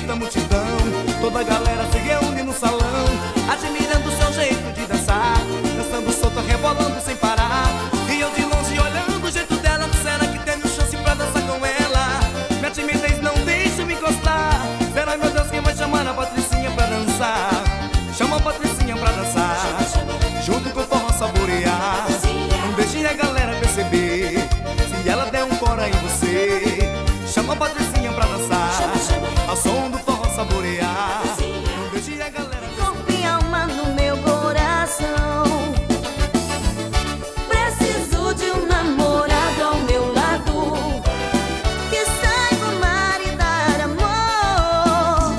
da multidão. Toda a galera se reúne no salão, admirando o seu jeito de dançar, dançando solta, rebolando sem parar. E eu de longe olhando o jeito dela, será que tenho chance pra dançar com ela? Minha timidez não deixa me encostar. Será, meu Deus, quem vai chamar a Patricinha pra dançar? Chama a Patricinha pra dançar, junto com o forró saborear. Não deixe a galera perceber, se ela der um fora em você. Chama a Patricinha pra dançar, ao som do forró saborear. Não deixe a galera perceber. Corpo e alma no meu coração, preciso de um namorado ao meu lado, que saiba amar e dar amor,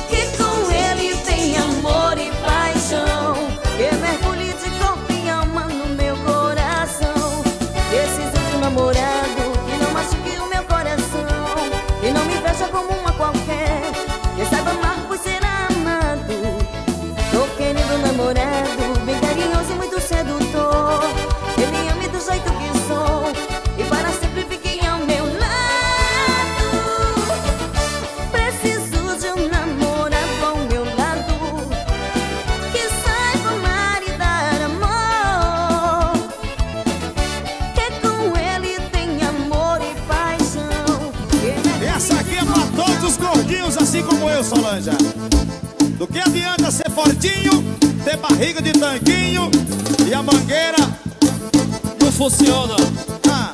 que com ele tem amor e paixão, que mergulhe de corpo e alma no meu coração. Preciso de um namorado que não machuque o meu coração, que não me fecha como uma qualquer, que saiba amar por ser amado. Tô querendo um namorado bem carinhoso e muito sedutor, que me ame do jeito que sou e para sempre fique ao meu lado. Preciso de um namorado ao meu lado, que saiba amar e dar amor, que com ele tem amor e paixão, que Essa aqui é pra todos os gordinhos, assim como eu, Solange. Do que adianta ser fortinho, ter barriga de tanquinho e a mangueira Não funciona. ah.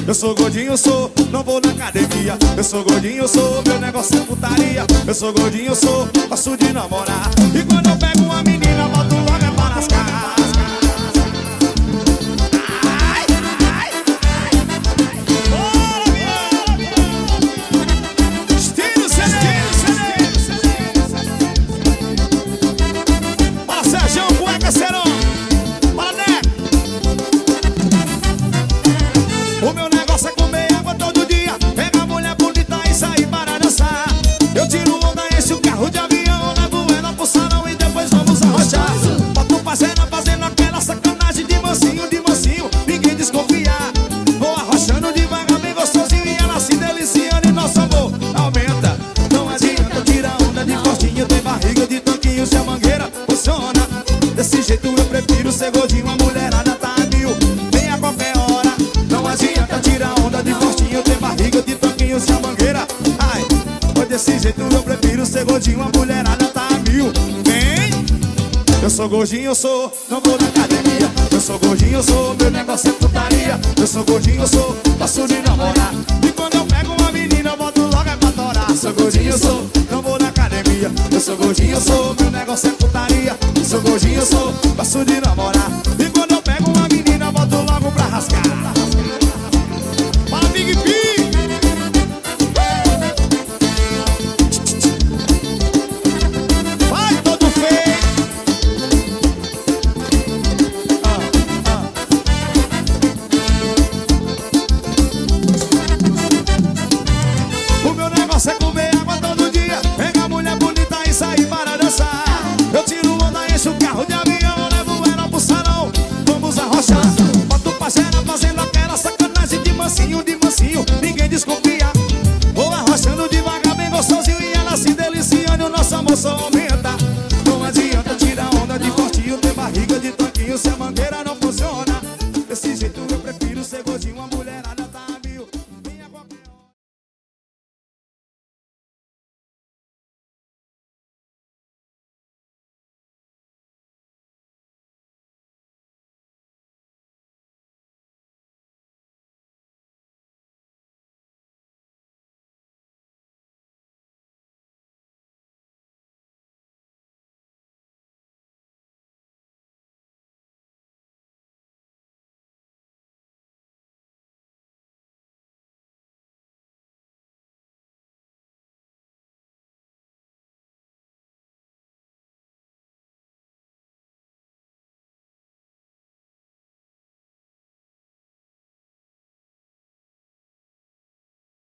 Eu sou gordinho, sou, não vou na academia. Eu sou gordinho, sou, meu negócio é putaria. Eu sou gordinho, sou, gosto de namorar. E quando eu pego uma menina, boto logo é pra lascar. Ai, ai, ai. Bora, minha. Estilo CD. Bora, Sérgio, cueca, serão. Bora, Neco. O meu negócio é comer água todo dia, pegar mulher bonita e sair para dançar. Eu tiro onda, enche o carro de avião, levo ela pro salão e depois vamos arrochar. Boto fazendo aquela sacanagem de mansinho, ninguém desconfiar. Vou arrochando devagar, bem gostosinho, e ela se deliciando e nosso amor aumenta. Não adianta tirar onda de postinho, tem barriga de tanquinho, se a mangueira funciona. Desse jeito eu prefiro ser gordinho, a mulherada tá a mil, vem a qualquer hora. Não adianta tirar onda de postinho, tem barriga de tanquinho, se a mangueira. Ai, pois desse jeito eu prefiro ser gordinho, a mulherada tá a mil, vem. Eu sou gordinho, eu sou, não vou na academia. Eu sou gordinho, eu sou, meu negócio é putaria. Eu sou gordinho, eu sou, gosto de namorar. E quando eu pego uma menina, eu boto logo é pra torar. Sou gordinho, eu sou, não vou na academia. Eu sou gordinho, eu sou, meu negócio é putaria. Eu sou gordinho, eu sou, gosto de namorar. E